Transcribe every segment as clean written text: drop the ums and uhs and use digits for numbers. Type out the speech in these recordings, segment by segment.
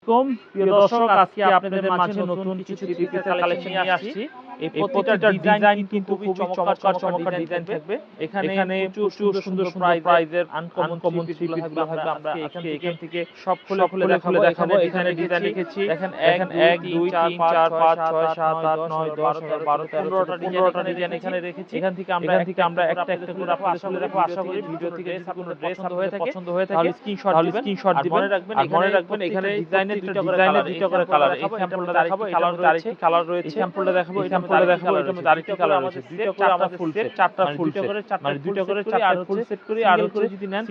কম প্রিয় দর্শক, আজকে আপনাদের মাঝে নতুন কিছু থ্রি পিসের কালেকশন নিয়ে আসছি। এই প্রতিটা ডিজাইন কিন্তু খুবই চমৎকার ডিজাইন থাকবে। এখানে প্রচুর সুন্দর প্রাইজের আনকমন থ্রি পিসগুলো থাকবে। আমরা আজকে এখান থেকে সব খুলে দেখাবো। এখানে ডিজাইন রেখেছি দেখেন 1 2 3 4 5 6 7 8 9 10 11 12 13 15টা ডিজাইন এখানে রেখেছি। এখান থেকে আমরা একটা করে আপনাদের দেখাবো। আশা করি ভিডিও থেকে যদি কোনো ড্রেস আপনাদের পছন্দ হয়ে থাকে তাহলে স্ক্রিনশট দিবেন। আর মনে রাখবেন এখানে ডিজাইনের দুইটা করে কালার। এই স্যাম্পলটা দেখাবো, আরেকটি কালার রয়েছে। এই স্যাম্পলটা দেখাবো, এটার মধ্যে আরেকটি কালার রয়েছে। দুইটা করে আমাদের ফুল সেট, চারটা ফুল সেট, মানে দুইটা করে চারটা ফুল সেট করে আর করে যদি নেন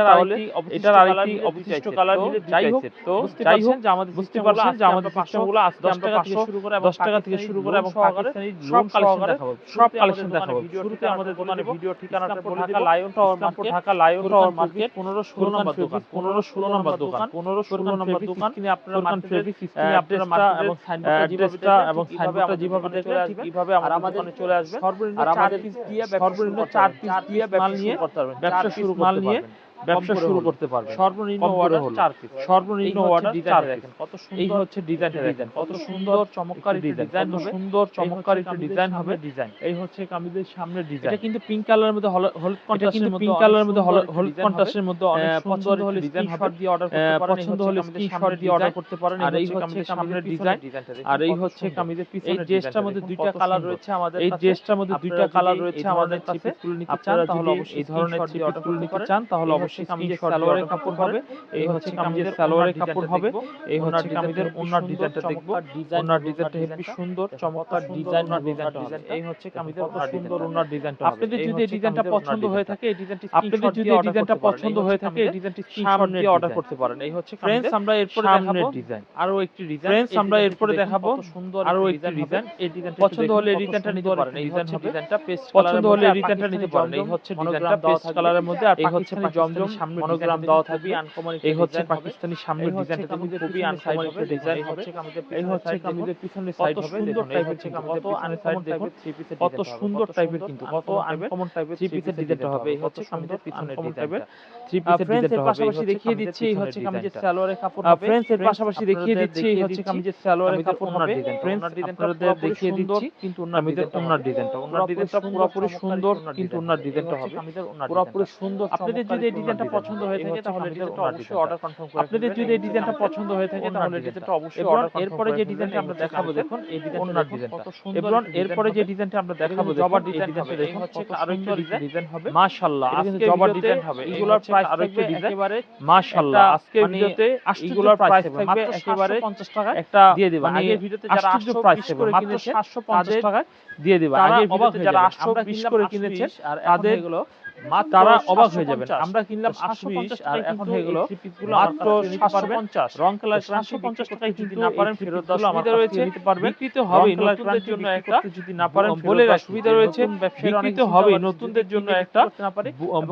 তাহলে এটার আরেকটি অবশিষ্ট কালার মিলে যাই হোক। তো যাই হোক বুঝতে পারছেন যে আমাদের সিস্টেমগুলো আজকে আমরা 10 টাকা থেকে শুরু করে এবং পাকিস্তানি সব কালেকশন দেখাবো। শুরুতে আমাদের দোকানে ভিডিও ঠিকানাটা বলে দিব। ঢাকা লায়ন টাওয়ার মার্কেট 15-16 নম্বর দোকান, 15-16 নম্বর দোকান, 15-16 নম্বর দোকান। আপনারা মার্কেটের অ্যাড্রেসটা এবং সাইনবোর্ডটা যেভাবে দেখলেন ঠিকভাবে আমাদের দোকানে চলে আসবেন। আর আমাদের সর্বনিম্ন 4 পিস দিয়ে ব্যবসা শুরু করতে পারবেন। সর্বনিম্ন অর্ডার 4 পিস, সর্বনিম্ন অর্ডার 4 দেখেন কত সুন্দর। এই হচ্ছে ডিজাইনটা দেখেন কত সুন্দর চমৎকার ডিজাইন হবে, চমৎকার একটা ডিজাইন হবে। এই হচ্ছে কামিজের সামনের ডিজাইন। এটা কিন্তু পিঙ্ক কালারের মধ্যে হলুদ কন্ট্রাস্টের মধ্যে অনেক সুন্দর হলে ডিজাইন হবে দিয়ে অর্ডার করতে পারেন। পছন্দ হলে স্ক্রিনশট দিয়ে অর্ডার করতে পারেন। আর এই হচ্ছে কামিজের সামনের ডিজাইন। আর এই হচ্ছে কামিজের পিছনের ডিজাইন। এই ড্রেসটার মধ্যে দুইটা কালার রয়েছে আমাদের কাছে। এই ড্রেসটার মধ্যে দুইটা কালার রয়েছে আমাদের কাছে। আপনারা তাহলে অবশ্যই এই ধরনের থ্রি পিসগুলো নিতে চান তাহলে অবশ্যই কামিজের সালোয়ারের কাপড় হবে। এই হচ্ছে কামিজের সালোয়ারের কাপড় হবে। এই হচ্ছে কামিজের ওন্নার ডিজাইনটা দেখবো। ওন্নার ডিজাইনটা হেভি সুন্দর চমৎকার ডিজাইনটা হবে। এই হচ্ছে কামিজের সুন্দর ওন্নার ডিজাইনটা হবে। আপনাদের যদি এই ডিজাইনটা পছন্দ হয়ে থাকে এই ডিজাইনটি স্ক্রিনশট দিয়ে অর্ডার করতে পারেন। এই হচ্ছে ফ্রেন্ডস আমরা এরপরে দেখাবো ডিজাইন আরো একটি ডিজাইন। ফ্রেন্ডস আমরা এরপরে দেখাবো সুন্দর আরো একটি ডিজাইন। এই ডিজাইনটা পছন্দ হলে এই ডিজাইনটা নিতে পারেন। এই হচ্ছে ডিজাইনটা পেস্ট পছন্দ হলে এই ডিজাইনটা নিতে পারেন। এই হচ্ছে ডিজাইনটা পেস্ট কালারের মধ্যে। আর এই হচ্ছে জমজম সামনে মনোগ্রাম দেওয়া থাকবে আনকমন। এই হচ্ছে পাকিস্তানি সামনের ডিজাইনটা দেখুন খুবই আনকমন একটা ডিজাইন হবে। এই হচ্ছে কামিজের পিছনের সাইড হবে দেখুন। এই হচ্ছে কামিজের পিছনের সাইড দেখুন কত সুন্দর টাইপের কিন্তু কত আনকমন টাইপের থ্রি পিসের ডিজাইনটা হবে। এই হচ্ছে কামিজের পিছনের ডিজাইনটা থ্রি পিসের ডিজাইনটা হবে। পাশাপাশি দেখিয়ে দিচ্ছি এই হচ্ছে কামিজের সালোয়ারের কাপড় হবে। ফ্রেন্ডস এর পাশাপাশি দেখিয়ে দিচ্ছি এই হচ্ছে কামিজের সালোয়ারের কাপড় হবে। ফ্রেন্ডস আপনাদের দেখিয়ে দিচ্ছি কিন্তু কামিজের ওন্নার ডিজাইনটা পুরোপুরি সুন্দর কিন্তু ওন্নার ডিজাইনটা হবে পুরোপুরি সুন্দর। আপনাদের যদি এই ডিজাইনটা পছন্দ হয়ে থাকে তাহলে ডিজাইনটা অবশ্যই অর্ডার কনফার্ম করে আপনাদের যদি এই ডিজাইনটা পছন্দ হয়ে থাকে তাহলে ডিজাইনটা অবশ্যই অর্ডার কনফার্ম। এরপরে যে ডিজাইনটা আমরা দেখাবো দেখুন এই ডিজাইনটা কত সুন্দর। এবং এরপরে যে ডিজাইনটা আমরা দেখাবো জবার ডিজাইন হবে। এই হচ্ছে আরো একটা ডিজাইন হবে মাশাআল্লাহ। আজকে জবার ডিজাইন হবে। এগুলোর প্রাইস আরো একটা ডিজাইন একেবারে মাশাআল্লাহ। আজকে ভিডিওতে এগুলোর প্রাইস থাকবে একেবারে 750 টাকা একটা দিয়ে দেব। আগের ভিডিওতে যারা 820 করে কিনেছেন 750 টাকা দিয়ে দেব। আগের ভিডিওতে যারা 820 করে কিনেছেন আর তাদের এগুলো তারা অবাক হয়ে যাবেন। আমরা কিনলাম 850 আর এখন হয়ে গেল মাত্র 750। রং কালার 750 টাকায় যদি না পারেন ফেরত দেওয়ার সুবিধা রয়েছে। বিক্রিত হবে নতুনদের জন্য একটা যদি না পারেন বলে রাখি সুবিধা রয়েছে। বিক্রিত হবে নতুনদের জন্য একটা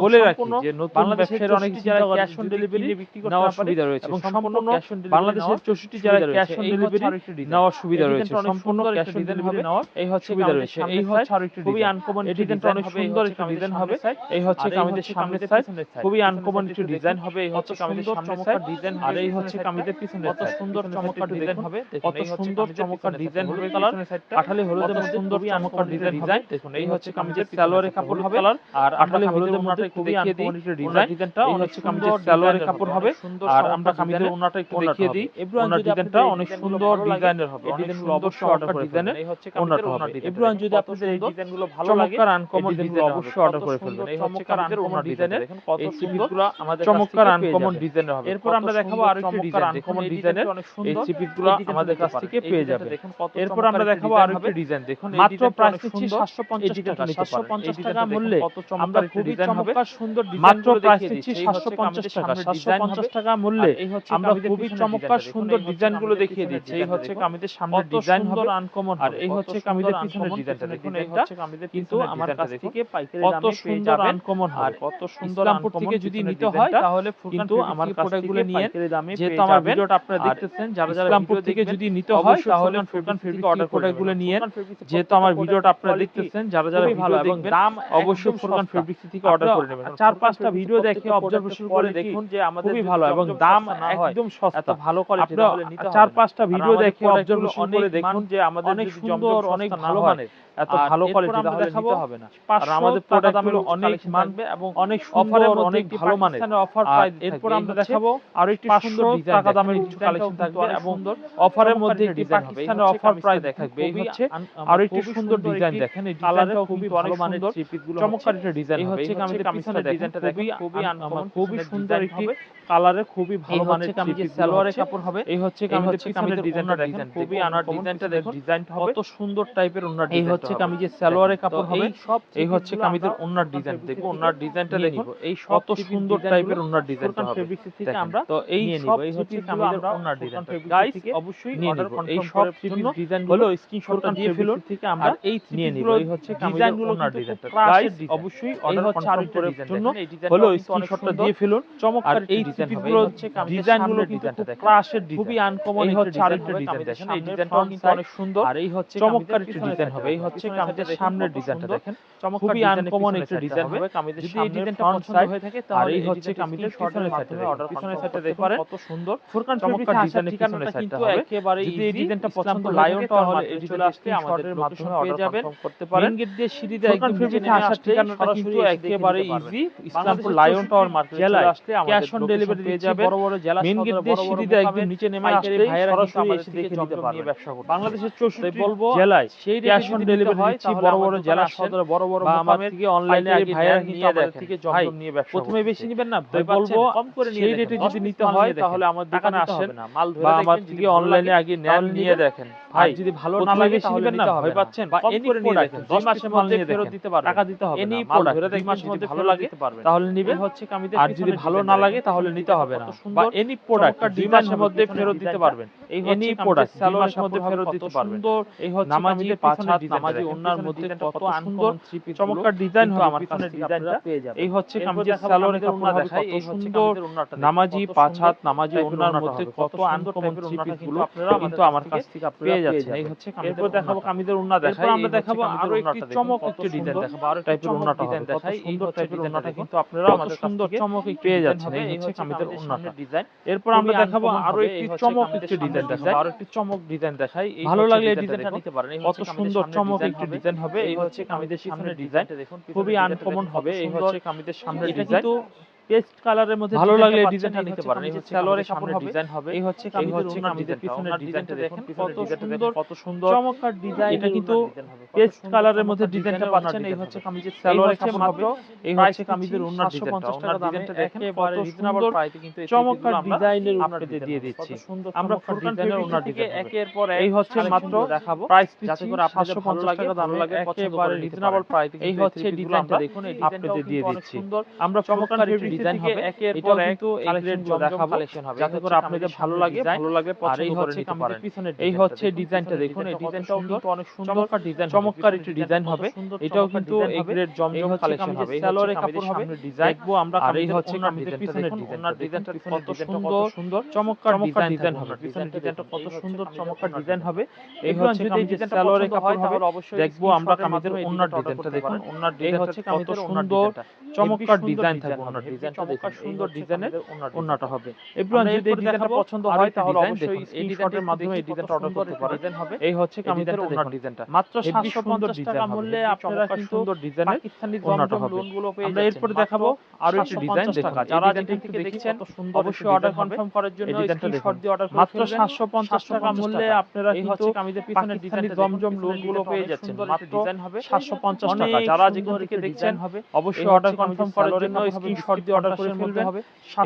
বলে রাখি যে নতুন ব্যবসায়ীরা অনেক যারা ক্যাশ অন ডেলিভারি বিক্রি করতে না পারে সুবিধা রয়েছে এবং সম্পূর্ণ বাংলাদেশের 64 যারা ক্যাশ অন ডেলিভারি নেওয়ার সুবিধা রয়েছে। সম্পূর্ণ ক্যাশ অন ডেলিভারি নেওয়ার এই হচ্ছে সুবিধা রয়েছে। এই হচ্ছে আরেকটি খুবই আনকমন ডিজাইনটা অনেক সুন্দর একটা ডিজাইন হবে। এই হচ্ছে কামিজের সামনের সাইড খুবই আনকমন একটু ডিজাইন হবে। এই হচ্ছে কামিজের সামনের সাইড ডিজাইন আর এই হচ্ছে কামিজের পিছনের কত সুন্দর চমৎকার ডিজাইন হবে। কত সুন্দর চমৎকার ডিজাইন হবে। কালার আঠালি হলুদের মধ্যে সুন্দর চমৎকার ডিজাইন দেখুন। এই হচ্ছে কামিজের সালোয়ারের কাপড় হবে আর আঠালি হলুদের মধ্যে একটু দেখিয়ে দিই ডিজাইনটা। এই হচ্ছে কামিজের সালোয়ারের কাপড় হবে আর আমরা কামিজের ওন্নাটা একটু দেখিয়ে দিই। ওন্নার ডিজাইনটা অনেক সুন্দর ডিজাইনের হবে। এই ডিজাইনগুলো অবশ্যই অর্ডার করে ডিজাইনের এই হচ্ছে ওন্নাটা হবে। এভরিওয়ান যদি আপনাদের এই ডিজাইনগুলো ভালো লাগে চমৎকার আনকমন ডিজাইন অবশ্যই অর্ডার করে ফেলবেন। এই হচ্ছে কামিজের ওন্নার ডিজাইনের দেখেন কত সুন্দর আমাদের চমৎকার আনকমন ডিজাইনের হবে। এরপর আমরা দেখাবো আরেকটি ডিজাইন আনকমন ডিজাইনের এই সিপিসগুলো আমাদের কাছ থেকে পেয়ে যাবেন। এরপর আমরা দেখাবো আরেকটি ডিজাইন দেখুন। মাত্র প্রাইস হচ্ছে 750 টাকা। 750 টাকা মূল্যে আমরা খুবই চমৎকার সুন্দর ডিজাইন মাত্র প্রাইস হচ্ছে 750 টাকা। 750 টাকা মূল্যে আমরা খুবই চমৎকার সুন্দর ডিজাইনগুলো দেখিয়ে দিচ্ছি। এই হচ্ছে কামিজের সামনের ডিজাইন হবে আনকমন আর এই হচ্ছে কামিজের পিছনের ডিজাইনটা দেখুন। এই হচ্ছে কামিজের কিন্তু আমার কাছ থেকে পাইকারি দামে পেয়ে যাবেন আনকমন হবে, কত সুন্দর। ইসলামপুর থেকে যদি নিতে হয় তাহলে কিন্তু আমার প্রোডাক্টগুলো নিয়ে, যেহেতু আমার ভিডিওটা আপনারা দেখতেছেন, যারা ইসলামপুর থেকে যদি নিতে হয় তাহলে ফুরকান ফেব্রিক্স অর্ডার প্রোডাক্টগুলো নিয়ে, যেহেতু আমার ভিডিওটা আপনারা দেখতেছেন, যারা ভালো এবং দাম অবশ্যই ফুরকান ফেব্রিক্স থেকে অর্ডার করে নেবেন। 4-5টা ভিডিও দেখে অবজারভেশন করে দেখুন যে আমাদের খুবই ভালো এবং দাম একদম সস্তা, এত ভালো কোয়ালিটি। তাহলে নিতে হবে 4-5টা ভিডিও দেখে অবজারভেশন করে দেখুন যে আমাদের অনেক সুন্দর, অনেক ভালো মানের, এত ভালো কোয়ালিটি, তাহলে নিতে হবে না। আর আমাদের প্রোডাক্টগুলো অনেক মানবে এবং অনেক অফারের অনেক ভালো মানের অফার প্রাইস। এরপর আমরা দেখাবো আরো একটি সুন্দর টাকা দামের কিছু কালেকশন থাকবে এবং অফারের মধ্যে একটি পাকিস্তানের অফার প্রাইস থাকবে। এই হচ্ছে আরো একটি সুন্দর ডিজাইন, দেখেন এই ডিজাইনটাও খুবই ভালো মানের, চমৎকার একটা ডিজাইন। এই হচ্ছে কামিজের ডিজাইনটা দেখেন, খুবই আনকমন, খুবই সুন্দর একটি কালারে, খুবই ভালো মানের কামিজের সালোয়ারের কাপড় হবে। এই হচ্ছে কামিজের ডিজাইনটা দেখেন, খুবই আনকমন ডিজাইনটা দেখুন, ডিজাইনটা কত সুন্দর টাইপের ওন্নার ডিজাইন। এই হচ্ছে কামিজের সালোয়ারের কাপড় হবে, এই হচ্ছে কামিজের ওন্নার ডিজাইন। দেখো ওন্নার ডিজাইনটা দেখুন, এই কত সুন্দর টাইপের ওন্নার ডিজাইনটা হবে। ফেব্রিক্স থেকে আমরা তো এই সব, এই হচ্ছে কামিজের ওন্নার ডিজাইন। গাইস অবশ্যই অর্ডার কনফার্ম করার জন্য ডিজাইনগুলো স্ক্রিনশটটা দিয়ে ফেলুন থেকে আমরা এই নিয়ে নিব। এই হচ্ছে কামিজের ওন্নার ডিজাইনটা। গাইস অবশ্যই অর্ডার কনফার্ম করার জন্য হলো স্ক্রিনশটটা দিয়ে ফেলুন। চমৎকার এই ডিজাইনগুলো হচ্ছে ডিজাইনগুলো কিন্তু ক্লাসের ডিজাইন, খুবই আনকমন। এই হচ্ছে আরেকটা ডিজাইন দেখেন, এই ডিজাইনটাও কিন্তু অনেক সুন্দর। আর এই হচ্ছে চমৎকার একটা ডিজাইন হবে। এই হচ্ছে কামিজের সামনের ডিজাইনটা দেখেন, খুবই আনকমন একটা ডিজাইন হবে। কামিজের সামনের ডিজাইনটা পছন্দ হয়ে থাকে তাহলে এই হচ্ছে কামিজের পিছনের সাইডে অর্ডার, পিছনের সাইডে দেখতে পারেন কত সুন্দর ফুরকান ফেব্রিক্স ডিজাইনের পিছনের সাইডটা হবে একেবারে। যদি এই ডিজাইনটা পছন্দ লায়ন টাওয়ার হলে এই চলে আসলে আমাদের মাধ্যমে অর্ডার পেয়ে যাবেন, করতে পারেন। মেইন গেট দিয়ে সিঁড়ি দিয়ে একদম নিচে নেমে আসার ঠিকানাটা কিন্তু একেবারে ইজি। ইসলামপুর লায়ন টাওয়ার মার্কেটে চলে আসলে ক্যাশ অন ডেলিভারি পেয়ে যাবে। বড় বড় জেলা মেইন গেট দিয়ে সিঁড়ি দিয়ে একদম নিচে নেমে আসলে ভাইয়ারা সরাসরি এসে দেখে নিতে পারবে, ব্যবসা করতে। বাংলাদেশের 64 জেলায় সেই ক্যাশ অন ডেলিভারি দিচ্ছি। বড় বড় জেলা সদরে বড় বড় মোকামের থেকে অনলাইনে আগে ভাইয়ারা নিয়ে দেখেন থেকে জমজম নিয়ে ব্যবসা। প্রথমে বেশি নেবেন না, তাই বলবো কম করে নিয়ে, সেই রেটে যদি নিতে হয় তাহলে আমার দোকানে আসেন না, মাল ধরে দেখেন, আমার থেকে অনলাইনে আগে নেন, নিয়ে দেখেন। ভাই যদি ভালো না লাগে তাহলে নিতে হবে, ভয় পাচ্ছেন, কম করে নিয়ে দেখেন। 10 মাসের মধ্যে ফেরত দিতে পারবেন, টাকা দিতে হবে না। মাল ধরে দেখেন, 2 মাসের মধ্যে ভালো লাগে তাহলে নিবেন। হচ্ছে কামিজের, আর যদি ভালো না লাগে তাহলে নিতে হবে না। বা এনি প্রোডাক্ট 2 মাসের মধ্যে ফেরত দিতে পারবেন। এই এনি প্রোডাক্ট সালোয়ারের মধ্যে ফেরত দিতে পারবেন। এই হচ্ছে নামাজি 5 হাত নামাজি ওন্নার মধ্যে কত সুন্দর চমৎকার ডিজাইন হবে আমার কাছে ডিজাইনটা পেয়ে যাবেন। এই হচ্ছে কামিজের সালোয়ারের ওন্না দেখাই, এই হচ্ছে কামিজের ওন্নাটা নামাজি 5 হাত নামাজি ওন্নার মধ্যে কত আনকমন থ্রি পিসগুলো কিন্তু আমার কাছ থেকে আপনারা পেয়ে যাচ্ছেন। এই হচ্ছে কামিজের, এরপর দেখাবো কামিজের ওন্না দেখাই। আমরা দেখাবো আরো একটি চমক একটি ডিজাইন দেখাবো, আরো টাইপের ওন্নাটা ডিজাইন দেখাই। এই টাইপের ওন্নাটা কিন্তু আপনারা আমাদের সুন্দর চমক পেয়ে যাচ্ছেন। এই হচ্ছে কামিজের ওন্নাটা ডিজাইন। এরপর আমরা দেখাবো আরো একটি চমক একটি ডিজাইন দেখাবো, আরো একটি চমক ডিজাইন দেখাই। ভালো লাগলে এই ডিজাইনটা নিতে পারেন। কত সুন্দর চমক একটি ডিজাইন হবে। এই হচ্ছে কামিজের সামনের ডিজাইন, খুবই আনকমন হবে। এই হচ্ছে কামিজের সামনের ডিজাইন, পেস্ট কালারের মধ্যে ভালো লাগলে এই ডিজাইনটা নিতে পারেন। এই হচ্ছে সালোয়ারের সামনের ডিজাইন হবে। এই হচ্ছে কামিজের পিছনের ডিজাইনটা দেখেন, কত সুন্দর চমৎকার ডিজাইন। এটা কিন্তু পেস্ট কালারের মধ্যে ডিজাইনটা পাচ্ছেন। এই হচ্ছে কামিজের সালোয়ারের কাপড় হবে। এই হচ্ছে কামিজের ওন্নার ডিজাইনটা, ওন্নার ডিজাইনটা দেখেন কত রিজনেবল প্রাইসে কিন্তু চমৎকার ডিজাইনের ওন্নাটা দিয়ে দিচ্ছি আমরা। ফুরকান ডিজাইনের ওন্নার দিকে একের পর এক এই হচ্ছে মাত্র দেখাবো প্রাইস যাতে করে আপনাদের ভালো লাগে, দাম লাগে, একেবারে রিজনেবল প্রাইসে। এই হচ্ছে ডিজাইনটা দেখুন, এই ডিজাইনটা দিয়ে দিচ্ছি আমরা। চমৎকার ডিজাইন হবে, একের পর এক কালেকশন দেখাবো যাতে করে আপনাদের ভালো লাগে, ভালো লাগে পছন্দ করে নিতে পারেন। এই হচ্ছে ডিজাইনটা দেখুন, এই ডিজাইনটাও কিন্তু অনেক সুন্দর ডিজাইন, চমৎকার একটি ডিজাইন হবে। এটাও কিন্তু এ গ্রেড জমজম কালেকশন হবে। সালোয়ারের কাপড় হবে, ডিজাইন দেখবো আমরা। আর এই হচ্ছে কামিজের পিছনের ডিজাইনটা কত সুন্দর চমৎকার ডিজাইন হবে। পিছনের ডিজাইনটা কত সুন্দর চমৎকার ডিজাইন হবে। এই হচ্ছে কামিজের সালোয়ারের কাপড় হবে, দেখবো আমরা কামিজের ওন্নার ডিজাইনটা দেখুন। ওন্নার ডিজাইন হচ্ছে কামিজের সুন্দর চমৎকার ডিজাইন থাকবে। ওন্নার ডিজাইনটা চমৎকার সুন্দর ডিজাইনের ওন্নাটা হবে। এবার যদি এই ডিজাইনটা পছন্দ হয় তাহলে অবশ্যই এই স্ক্রিনশটের মাধ্যমে এই ডিজাইনটা অর্ডার করতে পারেন। এই হচ্ছে কামিজের ওন্নার ডিজাইনটা মাত্র 750 টাকা মূল্যে আপনারা কিন্তু সুন্দর ডিজাইনের পাকিস্তানি জমজম লোনগুলো পেয়ে যাচ্ছেন। আমরা এরপর দেখাবো আরো একটি ডিজাইন দেখুন। যারা যেখান থেকে দেখছেন অবশ্যই অর্ডার কনফার্ম করার জন্য স্ক্রিনশট দিয়ে অর্ডার করতে মাত্র 750 টাকা মূল্যে আপনারা কিন্তু কামিজের পিছনের ডিজাইনের জমজম লোনগুলো পেয়ে যাচ্ছেন মাত্র 750 টাকা। যারা যেখান থেকে দেখছেন অবশ্যই অর্ডার কনফার্ম করার জন্য স্ক্রিনশট দিয়ে অর্ডার করে ফেলবেন।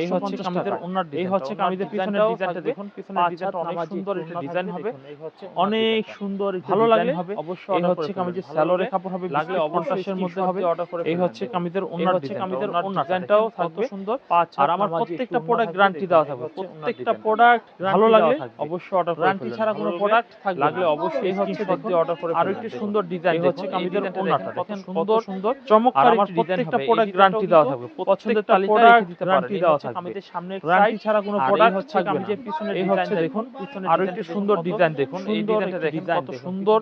এই হচ্ছে কামিজের ওন্নার ডিজাইন, এই হচ্ছে কামিজের পিছনের ডিজাইনটা দেখুন, পিছনের ডিজাইনটা অনেক সুন্দর একটা ডিজাইন হবে, অনেক সুন্দর, ভালো লাগলে অবশ্যই এই হচ্ছে কামিজের সালোয়ারের কাপড় হবে, লাগলে অবশ্যই মধ্যে হবে অর্ডার করে। এই হচ্ছে কামিজের ওন্নার ডিজাইনটাও থাকবে সুন্দর। আর আমার প্রত্যেকটা প্রোডাক্ট গ্যারান্টি দেওয়া থাকবে, প্রত্যেকটা প্রোডাক্ট ভালো লাগলে অবশ্যই অর্ডার করে। গ্যারান্টি ছাড়া কোনো প্রোডাক্ট থাকবে লাগলে অবশ্যই এই হচ্ছে দেখতে অর্ডার করে। আর একটু সুন্দর ডিজাইন, এই হচ্ছে কামিজের ওন্নাটা দেখেন, সুন্দর সুন্দর চমৎকার একটি ডিজাইন হবে। প্রত্যেকটা প্রোডাক্ট গ্যারান্টি দেওয়া থাকবে, পছন্দের তালিকা রেখে দিতে পারেন। গ্যারান্টি দেওয়া থাকবে কামিজের সামনে, গ্যারান্টি ছাড়া কোনো প্রোডাক্ট হচ্ছে কামিজের পিছনের ডিজাইন দেখুন, আর একটু সুন্দর ডিজাইন দেখুন, এই ডিজাইনটা দেখেন কত সুন্দর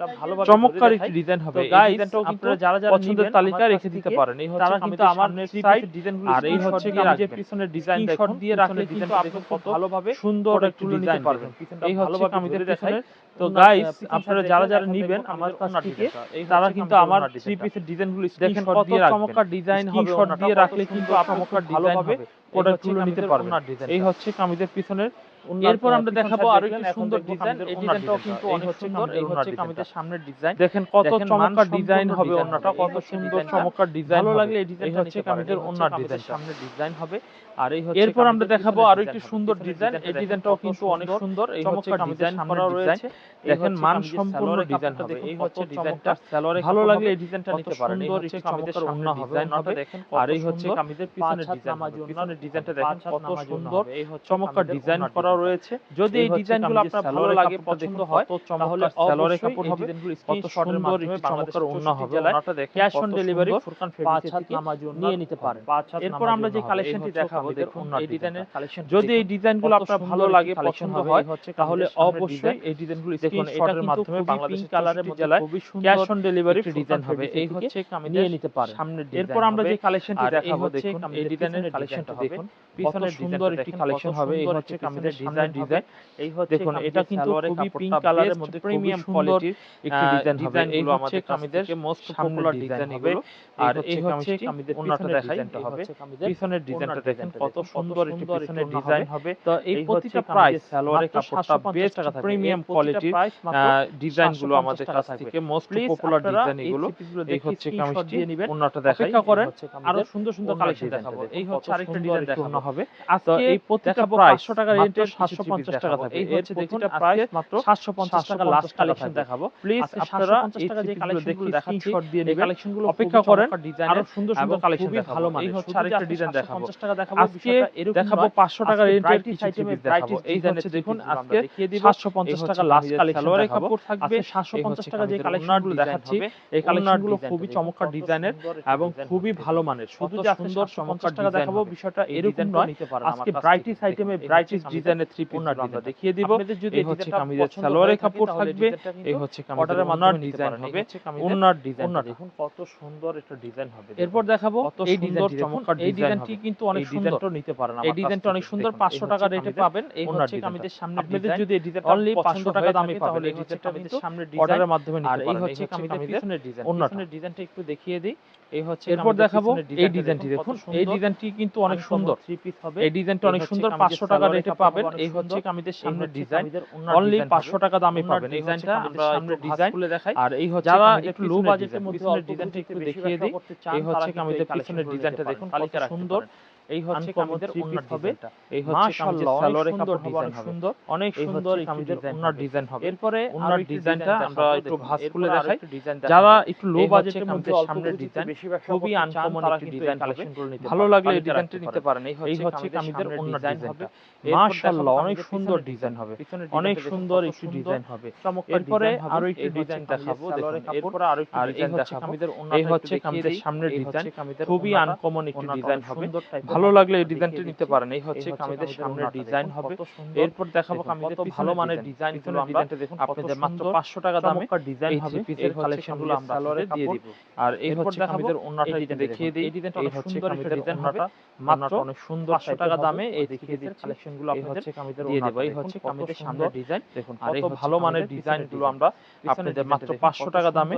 চমৎকার একটি ডিজাইন হবে। এই ডিজাইনটাও আপনারা যারা যারা পছন্দের তালিকা রেখে দিতে পারেন। এই হচ্ছে কিন্তু আমার সাইড ডিজাইনগুলো, আর এই হচ্ছে কামিজের পিছনের ডিজাইন দেখুন, দিয়ে রাখলে কিন্তু আপনি কত ভালোভাবে সুন্দর একটু ডিজাইন পারবেন। এই হচ্ছে কামিজের পিছনের। তো গাইস, আপনারা যারা যারা নেবেন আমার কাছ থেকে, তারা কিন্তু আমার থ্রি পিসের ডিজাইনগুলো দেখেন কত চমৎকার ডিজাইন হবে, শর্ট দিয়ে রাখলে কিন্তু আপনারা ভালোভাবে প্রোডাক্টগুলো নিতে পারবেন। এই হচ্ছে কামিজের পিছনের। এরপর আমরা দেখাবো আরো একটি সুন্দর ডিজাইন, এই ডিজাইনটাও কিন্তু অনেক সুন্দর। এই হচ্ছে কামিজের সামনের ডিজাইন, দেখেন কত চমৎকার ডিজাইন হবে, ওন্নাটা কত সুন্দর চমৎকার ডিজাইন, ভালো লাগলে এই ডিজাইনটা হচ্ছে কামিজের ওন্নার ডিজাইন, সামনের ডিজাইন হবে। আর এই হচ্ছে এরপর আমরা দেখাবো আরো একটি সুন্দর ডিজাইন, এই ডিজাইনটাও কিন্তু অনেক সুন্দর। এই হচ্ছে কামিজের করা রয়েছে, দেখেন মান সম্পূর্ণ ডিজাইন হবে। এই হচ্ছে ডিজাইনটা সালোয়ারে, ভালো লাগলে এই ডিজাইনটা নিতে পারেন। এই হচ্ছে কামিজের ওন্না হবে, ওন্নাটা দেখেন। আর এই হচ্ছে কামিজের পিছনের ডিজাইন, পিছনের ডিজাইনটা দেখেন কত সুন্দর চমৎকার ডিজাইন করা রয়েছে। যদি এই ডিজাইনগুলো আপনার ভালো লাগে, পছন্দ হয়, তাহলে সালোয়ারে কাপড় হবে, কত সুন্দর চমৎকার ওন্না হবে। ওন্নাটা দেখেন cash on delivery Furqan fabrics থেকে নিয়ে নিতে পারেন। এরপর আমরা যে কালেকশনটি দেখাবো দেখুন, এই ডিজাইনের কালেকশন, যদি এই ডিজাইনগুলো আপনার ভালো লাগে, পছন্দ হয়, তাহলে অবশ্যই এই ডিজাইনগুলো দেখুন, এটার মাধ্যমে বাংলাদেশ কালারের মধ্যে খুবই সুন্দর ক্যাশ অন ডেলিভারি ডিজাইন হবে। এই হচ্ছে কামিজ নিয়ে নিতে পারেন সামনের ডিজাইন। এরপর আমরা যে কালেকশনটি দেখাবো দেখুন, এই ডিজাইনের কালেকশনটা দেখুন, পিছনের সুন্দর একটি কালেকশন হবে। এই হচ্ছে কামিজের সামনের ডিজাইন, এই হচ্ছে দেখুন, এটা কিন্তু খুবই পিঙ্ক কালারের মধ্যে প্রিমিয়াম কোয়ালিটির একটি ডিজাইন হবে। এই হচ্ছে কামিজের মোস্ট পপুলার ডিজাইন হবে। আর এই হচ্ছে কামিজের ওন্নাটা দেখাইতে হবে, পিছনের ডিজাইনটা দেখেন কত সুন্দর একটি পিছনের ডিজাইন হবে। তো এই প্রতিটা প্রাইস সালোয়ারের কাপড়টা বেস্ট প্রিমিয়াম কোয়ালিটির ডিজাইনগুলো আমাদের কাছ থেকে মোস্ট পপুলার ডিজাইন এগুলো। এই হচ্ছে কামিজটি, ওন্নাটা দেখাই করেন, আরো সুন্দর সুন্দর কালেকশন দেখাবো। এই হচ্ছে আরেকটা ডিজাইন দেখানো হবে। আজকে এই প্রতিটা প্রাইস 500 টাকা রেঞ্জের 750 টাকা থাকবে। এই হচ্ছে প্রতিটা প্রাইস মাত্র 750 টাকা লাস্ট কালেকশন দেখাবো। প্লিজ আপনারা 50 টাকা যে কালেকশনগুলো দেখাচ্ছি স্ক্রিনশট দিয়ে নেবেন, কালেকশনগুলো অপেক্ষা করেন, আরো সুন্দর সুন্দর কালেকশন দেখাবো। ভালো মানে এই হচ্ছে আরেকটা ডিজাইন দেখাবো। 50 টাকা দেখাবো, আজকে দেখাবো 500 টাকা রেঞ্জের কিছু আইটেমের দেখাবো। এই হচ্ছে দেখুন, আজকে দেখিয়ে দিব 750 টাকা লাস্ট কালেকশন সালোয়ারের কাপড় থাকবে। 750 টাকা যে কালেকশনগুলো দেখাচ্ছি, এই কালেকশনগুলো খুবই চমৎকার ডিজাইনের এবং খুবই ভালো মানের। শুধু যে সুন্দর চমৎকার টাকা দেখাবো বিষয়টা এরকম নয়, আজকে ব্রাইটিস আইটেমে ব্রাইটিস ডিজাইনের থ্রি পিস আমরা দেখিয়ে দিব। এই হচ্ছে কামিজের সালোয়ারের কাপড় থাকবে, এই হচ্ছে কামিজের ওন্নার ডিজাইন হবে, ওন্নার ডিজাইন দেখুন কত সুন্দর একটা ডিজাইন হবে। এরপর দেখাবো এই ডিজাইন চমৎকার, এই ডিজাইনটি কিন্তু অনেক সুন্দর, নিতে পারেন এই ডিজাইনটা অনেক সুন্দর, 500 টাকা রেটে পাবেন। এই হচ্ছে কামিজের সামনে ডিজাইন, যদি এই ডিজাইনটা অনলি 500 টাকা দামে পাবেন, তাহলে এই হচ্ছে কামিজের সামনে ডিজাইন অর্ডারের মাধ্যমে নিতে পারেন। আর এই হচ্ছে কামিজের পিছনের ডিজাইন, পিছনের ডিজাইনটা একটু দেখিয়ে দেই। এই হচ্ছে এরপর দেখাবো এই ডিজাইনটি দেখুন, এই ডিজাইনটি কিন্তু অনেক সুন্দর থ্রি পিস হবে। এই ডিজাইনটা অনেক সুন্দর, 500 টাকা রেটে পাবেন। এই হচ্ছে কামিজের সামনের ডিজাইন, অনলি 500 টাকা দামে পাবেন। এই ডিজাইনটা আমরা সামনের ডিজাইন খুলে দেখাই। আর এই হচ্ছে যারা একটু লো বাজেটের মধ্যে অল্প ডিজাইনটা একটু দেখিয়ে দেই। এই হচ্ছে কামিজের পিছনের ডিজাইনটা দেখুন কত সুন্দর। এই হচ্ছে কামিজের ওন্নার হবে, এই হচ্ছে কামিজের সালোয়ারের কাপড় ডিজাইন সুন্দর, অনেক সুন্দর কামিজের ওন্নার ডিজাইন হবে। এরপরে ওন্নার ডিজাইনটা আমরা একটু ভাঁজ খুলে দেখাই। যারা একটু লো বাজেটের মধ্যে সামনের ডিজাইন খুবই আনকমন একটি ডিজাইন হবে, ভালো লাগলে এই ডিজাইনটা নিতে পারেন। এই হচ্ছে কামিজের ওন্নার ডিজাইনটা, মাশাআল্লাহ অনেক সুন্দর ডিজাইন হবে, অনেক সুন্দর একটি ডিজাইন হবে। এরপরে আরো একটি ডিজাইন দেখাবো দেখুন, এরপরে আরো একটি ডিজাইন দেখাবো। এই হচ্ছে কামিজের সামনের ডিজাইন, খুবই আনকমন একটি ডিজাইন হবে, ভালো লাগলে এই ডিজাইনটা নিতে পারেন। এই হচ্ছে কামিজের সামনের ডিজাইন হবে। এরপর দেখাবো কামিজের ভালো মানের ডিজাইন, পিছনের ডিজাইনটা দেখুন আপনাদের মাত্র 500 টাকা দামে ডিজাইন হবে। পিসের কালেকশনগুলো আমরা আপনাদের দিয়ে দিব। আর এই হচ্ছে কামিজের ওন্নাটা দেখিয়ে দেই। এই হচ্ছে কামিজের ডিজাইন হবে মাত্র অনেক সুন্দর 500 টাকা দামে। এই দেখিয়ে দিই কালেকশনগুলো আপনাদের দিয়ে দেব। এই হচ্ছে কামিজের সামনের ডিজাইন দেখুন, আর এই ভালো মানের ডিজাইনগুলো আমরা আপনাদের মাত্র 500 টাকা দামে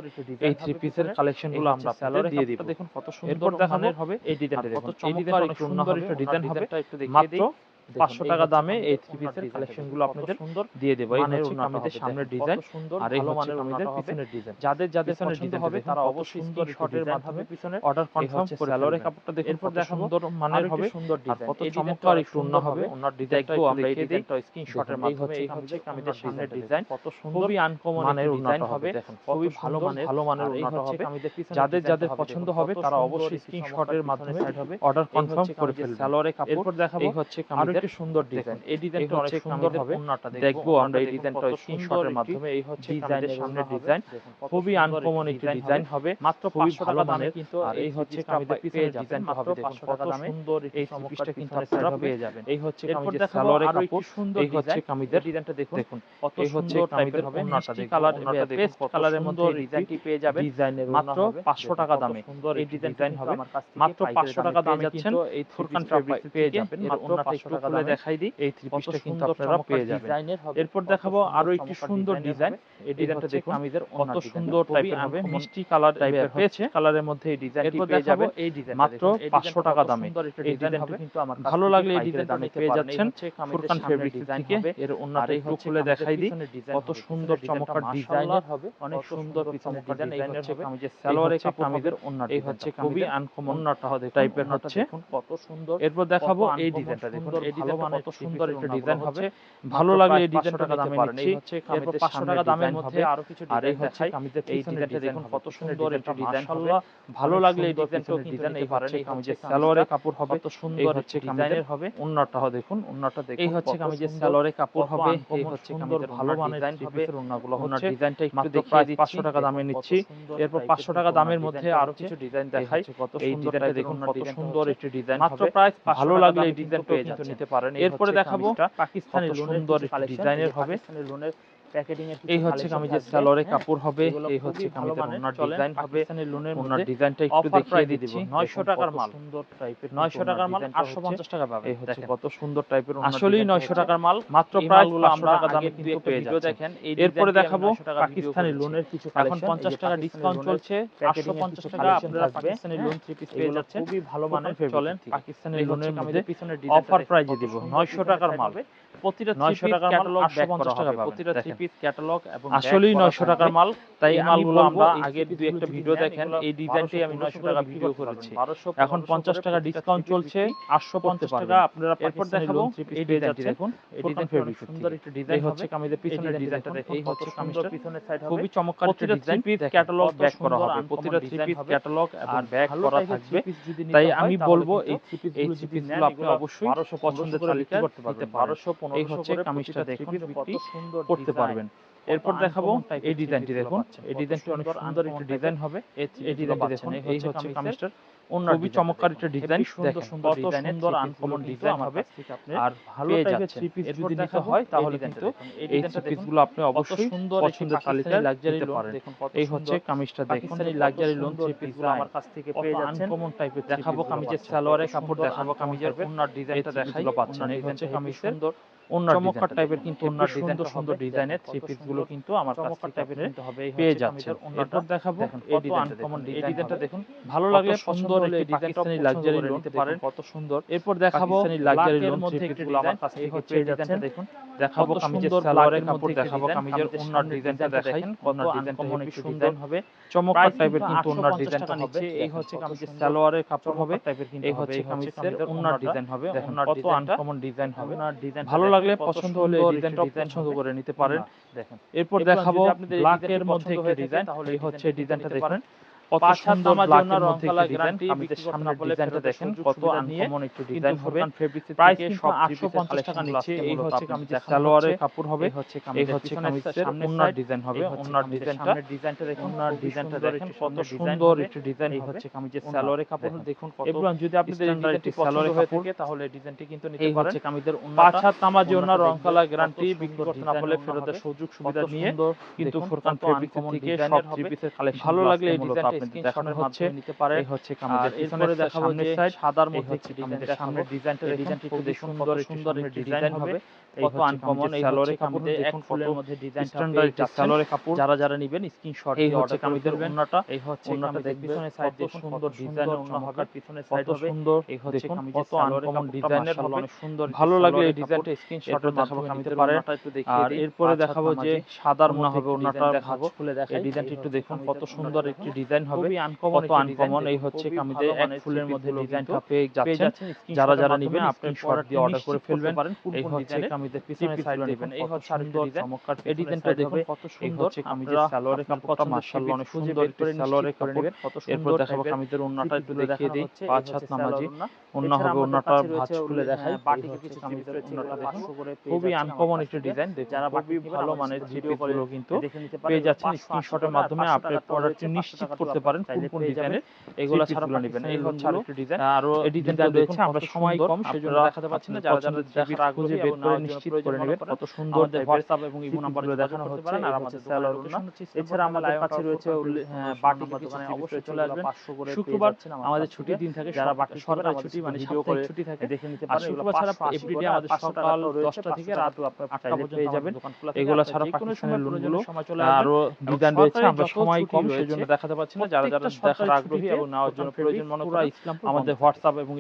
এই থ্রি পিসের কালেকশনগুলো আমরা আপনাদের দিয়ে দিব। দেখুন কত সুন্দর দেখানো হবে এই ডিজাইনটা দেখুন, এই ডিজাইনটা অনেক সুন্দর একটা ডিজাইন হবে মাত্র 500 টাকা দামে এই থ্রি পিসের কালেকশন গুলো আপনাদের সুন্দর দিয়ে দেব। এই হচ্ছে কামিজের সামনের ডিজাইন আর এই হচ্ছে কামিজের পিছনের ডিজাইন। যাদের পছন্দ হবে তারা অবশ্যই স্ক্রিনশটের মাধ্যমে পিছনে অর্ডার কনফার্ম করে সালোয়ারের কাপড়টা দেখুন, এরপর দেখাবো সুন্দর মানের হবে, সুন্দর ডিজাইন, কত চমৎকার একটু ওন্না হবে। ওন্নার ডিজাইনটা আমরা এই ডিজাইনটা স্ক্রিনশটের মাধ্যমে এই হচ্ছে কামিজের সামনের ডিজাইন, কত সুন্দর খুবই আনকমন মানের ডিজাইন হবে, খুবই ভালো মানের ওন্নাটা হবে। যাদের পছন্দ হবে তারা অবশ্যই স্ক্রিনশটের মাধ্যমে অর্ডার কনফার্ম করে ফেলবেন। সালোয়ারের কাপড় এরপর দেখাবো এই হচ্ছে কামিজের একটু সুন্দর ডিজাইন। এই ডিজাইনটা অনেক সুন্দর হবে, ওন্নাটা দেখবো আমরা এই ডিজাইনটা স্ক্রিনশটের মাধ্যমে। এই হচ্ছে কামিজের সামনের ডিজাইন, খুবই আনকমন একটি ডিজাইন হবে, মাত্র 500 টাকা দামে কিন্তু এই হচ্ছে কামিজের পিছনের ডিজাইনটা হবে। দেখুন কত সুন্দর এই পিসটা কিন্তু আপনারা পেয়ে যাবেন। এই হচ্ছে কামিজের সালোয়ারের কাপড়, এই হচ্ছে কামিজের ডিজাইনটা দেখুন কত সুন্দর টাইপের হবে, ওন্নাটা কালার পেস্ট কালারের মধ্যে ডিজাইনটি পেয়ে যাবেন ডিজাইনের মাত্র 500 টাকা দামে। এই ডিজাইন হবে মাত্র 500 টাকা দামে যাচ্ছেন এই ফুরকান ফেব্রিক পেয়ে যাবেন মাত্র 500 টাকা দামে। দেখাই দিই এই থ্রি পিসটা কিন্তু আপনারা পেয়ে যাবেন। এরপর দেখাবো আরো একটি সুন্দর ডিজাইন। এই ডিজাইনটা দেখুন কামিজের কত সুন্দর টাইপের হবে, মিষ্টি কালার টাইপের পেস্ট কালারের মধ্যে এই ডিজাইনটি পেয়ে যাবেন মাত্র 500 টাকা দামে। এই ডিজাইনটা কিন্তু আমার ভালো লাগলে এই ডিজাইনটা আপনি পেয়ে যাচ্ছেন ফুরকান ফেব্রিক থেকে। এর ওন্নাটা একটু খুলে দেখাই দিই, কত সুন্দর চমৎকার ডিজাইন হবে, অনেক সুন্দর পিছনের ডিজাইন। এই হচ্ছে কামিজের সালোয়ারের কামিজের ওন্না, এই হচ্ছে খুবই আনকমন ওন্নাটা হবে টাইপের হচ্ছে কত সুন্দর। এরপর দেখাবো এই ডিজাইনটা দেখুন, এই ডিজাইনটা কত সুন্দর একটা ডিজাইন হবে, ভালো লাগলে এই ডিজাইনটা টাকা দামে নিচ্ছি। এরপর 500 টাকা দামের মধ্যে আরো কিছু ডিজাইন দেখাই। এই ডিজাইনটা দেখুন কত সুন্দর একটা ডিজাইন হবে, ভালো লাগলে এই ডিজাইনটাও ডিজাইন এই পারেন। এই কামিজের সালোয়ারের কাপড় হবে কত সুন্দর হচ্ছে ডিজাইনের হবে, ওন্নাটা দেখুন, ওন্নাটা দেখুন এই হচ্ছে কামিজের সালোয়ারের কাপড় হবে, এই হচ্ছে কামিজের ভালো মানের ডিজাইন হবে। ওন্নাগুলো হচ্ছে ডিজাইনটা একটু দেখিয়ে দিচ্ছি, 500 টাকা দামে নিচ্ছি। এরপর 500 টাকা দামের মধ্যে আরো কিছু ডিজাইন দেখাই। এই ডিজাইনটা দেখুন কত সুন্দর একটা ডিজাইন হবে, মাত্র প্রাইস ভালো লাগলে এই ডিজাইনটা কিন্তু নিতে পারেন। এরপরে দেখাবো পাকিস্তানি সুন্দর ডিজাইনের হবে, এই হচ্ছে কামিজের সালোয়ারের কাপড় হবে, এই হচ্ছে কামিজের ওন্নার ডিজাইন হবে। ওন্নার ডিজাইনটা একটু দেখিয়ে দিচ্ছি, 900 টাকার মাল, সুন্দর টাইপের 900 টাকার মাল 850 টাকা পাবেন। এই হচ্ছে কত সুন্দর টাইপের ওন্নার, আসলেই 900 টাকার মাল, মাত্র প্রাইস 500 টাকা দামে কিন্তু পেয়ে যাচ্ছেন। দেখেন এরপরে দেখাবো পাকিস্তানি লোনের কিছু কালেকশন। এখন 50 টাকা ডিসকাউন্ট চলছে, 850 টাকা আপনারা পাকিস্তানি লোন থ্রি পিস পেয়ে যাচ্ছেন, খুবই ভালো মানের চলেন। পাকিস্তানি লোনের মধ্যে অফার প্রাইজে দিব 900 টাকার মাল, প্রতিটা 900 টাকার ক্যাটালগ ব্যাক করা হবে, প্রতিটা থ্রি পিস ক্যাটালগ এবং আসলেই 900 টাকার মাল। তাই এই মালগুলো আমরা আগের দুই একটা ভিডিও দেখেন, এই ডিজাইনটাই আমি 900 টাকা ভিডিও করেছি। এখন 50 টাকা ডিসকাউন্ট চলছে, 850 টাকা আপনারা। এরপর দেখাবো এই ডিজাইনটি দেখুন, এই ডিজাইন ফেব্রিক সুন্দর একটা ডিজাইন হচ্ছে কামিজের পিছনের ডিজাইনটা দেখুন, এই হচ্ছে কামিজের পিছনের সাইড হবে, খুবই চমৎকার একটা ডিজাইন। ক্যাটালগ ব্যাক করা হবে, প্রতিটা থ্রি পিস ক্যাটালগ এবং ব্যাক করা থাকবে। তাই আমি বলবো এই থ্রি পিসগুলো আপনি অবশ্যই পছন্দের তালিকায় করতে পারবেন। 1200 এই হচ্ছে কামিজটা দেখুন বিক্রি করতে পারবেন। এরপর দেখাবো এই ডিজাইনটি দেখুন, এই ডিজাইনটি অনেক সুন্দর একটা ডিজাইন হবে। এই ডিজাইনটি দেখুন, এই হচ্ছে কামিজটার ওন্না, খুবই চমৎকার একটা ডিজাইন, সুন্দর সুন্দর সুন্দর আনকমন ডিজাইন হবে। আর ভালো টাইপের থ্রি পিস যদি নিতে হয় তাহলে কিন্তু এই থ্রি পিসগুলো আপনি অবশ্যই পছন্দের তালিকায় লাক্সারি নিতে পারেন। এই হচ্ছে কামিজটা দেখুন, এই লাক্সারি লোন থ্রি পিসগুলো আমার কাছ থেকে পেয়ে যাচ্ছেন। আনকমন টাইপের দেখাবো কামিজের সালোয়ারের কাপড় দেখাবো, কামিজের ওন্নার ডিজাইনটা দেখাই পাচ্ছেন। এই হচ্ছে কামিজের ওন্নার চমৎকার টাইপের কিন্তু ওন্নার ডিজাইনটা সুন্দর ডিজাইনের থ্রি পিসগুলো কিন্তু আমার চমৎকার টাইপের পেয়ে যাচ্ছেন। এরপর দেখাবো এই আনকমন ডিজাইনটা দেখুন, ভালো লাগলে সুন্দর এই পাকিস্তানি লাক্সারি লোন নিতে পারেন, কত সুন্দর। এরপর দেখাবো লাক্সারি লোন থ্রি পিসগুলো আমার কাছ থেকে পেয়ে যাচ্ছেন। দেখুন দেখাবো কামিজের সালোয়ারের কাপড় দেখাবো, কামিজের ওন্নার ডিজাইনটা দেখাই, কত আনকমন একটু সুন্দর হবে, চমৎকার টাইপের কিন্তু ওন্নার ডিজাইনটা হবে। এই হচ্ছে কামিজের সালোয়ারের কাপড় হবে, এই হচ্ছে কামিজের ওন্নার ডিজাইন হবে, কত আনকমন ডিজাইন হবে। ভালো লাগলে পছন্দ হলে এই ডিজাইনটা পছন্দ করে নিতে পারেন। দেখেন এরপর দেখাবো ব্ল্যাকের মধ্যে একটা ডিজাইন, এই হচ্ছে ডিজাইনটা দেখেন, কত সুন্দর ব্ল্যাকের মধ্যে একটা ডিজাইন। কামিজের সামনের ডিজাইনটা দেখেন, কত আনকমন একটু ডিজাইন হবে। প্রাইস কিন্তু 850 টাকা নিচ্ছে। এই হচ্ছে কামিজের সালোয়ারের কাপড় হবে, এই হচ্ছে কামিজের ওন্নার ডিজাইন হবে, ওন্নার ডিজাইনটা দেখুন, ওন্নার ডিজাইনটা দেখেন, কত সুন্দর একটু ডিজাইন হচ্ছে কামিজের সালোয়ারের কাপড় দেখুন। এবার যদি আপনাদের এই ডিজাইনটি সালোয়ারের কাপড় থাকে তাহলে ডিজাইনটি কিন্তু নিতে পারেন। এই হচ্ছে কামিজের ওন্না, 5 নামাজি ওন্না, রং কালার গ্যারান্টি, বিক্রি করতে না পারলে ফেরতের সুযোগ সুবিধা নিয়ে কিন্তু ফুরকান ফেব্রিক থেকে সব থ্রি পিসের কালেকশন ভালো লাগলে এই ডিজাইনটা দেখানো হচ্ছে নিতে পারে। এই হচ্ছে কামিজের পিছনের দেখাবো যে সাদার মধ্যে হচ্ছে কামিজের সামনের ডিজাইনটা, ডিজাইনটি খুব সুন্দর সুন্দর একটি ডিজাইন হবে, কত আনকমন এই সালোয়ারের কাপড় দেখুন ফুলের মধ্যে ডিজাইনটা পেয়ে যাচ্ছেন সালোয়ারের কাপড় যারা নেবেন স্ক্রিনশট দিয়ে অর্ডার কামিজের ওন্নাটা এই হচ্ছে ওন্নাটা দেখবেন পিছনের সাইড দেখুন সুন্দর ডিজাইনের ওন্না হবে পিছনের সাইড হবে সুন্দর এই হচ্ছে কামিজের সালোয়ারের কাপড় ডিজাইনের হবে অনেক সুন্দর ভালো লাগলে এই ডিজাইনটা স্ক্রিনশটে দেখাবো কামিজের ওন্নাটা একটু দেখিয়ে দিই আর এরপরে দেখাবো যে সাদার ওন্না হবে ওন্নাটা দেখাবো খুলে দেখাই এই ডিজাইনটা একটু দেখুন কত সুন্দর একটি ডিজাইন হবে কত আনকমন এই হচ্ছে কামিজে এক ফুলের মধ্যে ডিজাইনটা পেয়ে যাচ্ছেন যারা নেবেন আপনি শর্ট দিয়ে অর্ডার করে ফেলবেন এই হচ্ছে কামিজের পিছনের সাইড দিবেন এই হচ্ছে সুন্দর চমৎকার এই ডিজাইনটা দেখুন কত সুন্দর কামিজের সালোয়ারের কাপড়টা মাশাআল্লাহ অনেক সুন্দর সালোয়ারের করে নেবেন কত সুন্দর এরপর দেখাবো কামিজের ওন্নাটা একটু দেখিয়ে দেই পাঁচ হাত নামাজি ওন্না হবে ওন্নাটা ভাঁজ খুলে দেখাই বাটিকে কিছু কামিজের ওন্নাটা দেখুন খুবই আনকমন একটা ডিজাইন যারা খুবই ভালো মানের ভিডিও গুলো কিন্তু পেয়ে যাচ্ছেন স্ক্রিনশটের মাধ্যমে আপনি প্রোডাক্টটি নিশ্চিত করতে পারেন কোন ডিজাইনের এগুলা ছাড়া নেবেন এই হচ্ছে আরেকটা ডিজাইন আর এই ডিজাইনটা দেখুন আমরা সময় কম সেজন্য দেখাতে পাচ্ছি না যারা দেখার আগ্রহী বের করে নিশ্চিত করে নেবেন কত সুন্দর হোয়াটসঅ্যাপ এবং ইমো নাম্বারে দেখানো হচ্ছে আর আমাদের সেলার না এছাড়া আমাদের কাছে রয়েছে বাটিক দোকানে অবশ্যই চলে আসবেন শুক্রবার আমাদের ছুটির দিন থাকে যারা বাকি সরকারি ছুটি মানে ভিডিও করে ছুটি থাকে দেখে নিতে পারেন শুক্রবার ছাড়া এভরিডে আমাদের সকাল 10টা থেকে রাত 8টা পর্যন্ত পেয়ে যাবেন এগুলা ছাড়া পাকিস্তানের লোনগুলো আরো ডিজাইন রয়েছে আমরা সময় কম সেজন্য দেখাতে পাচ্ছি না যারা দেখার আগ্রহী এবং নেওয়ার জন্য প্রয়োজন মনে করেন আমাদের হোয়াটসঅ্যাপ এবং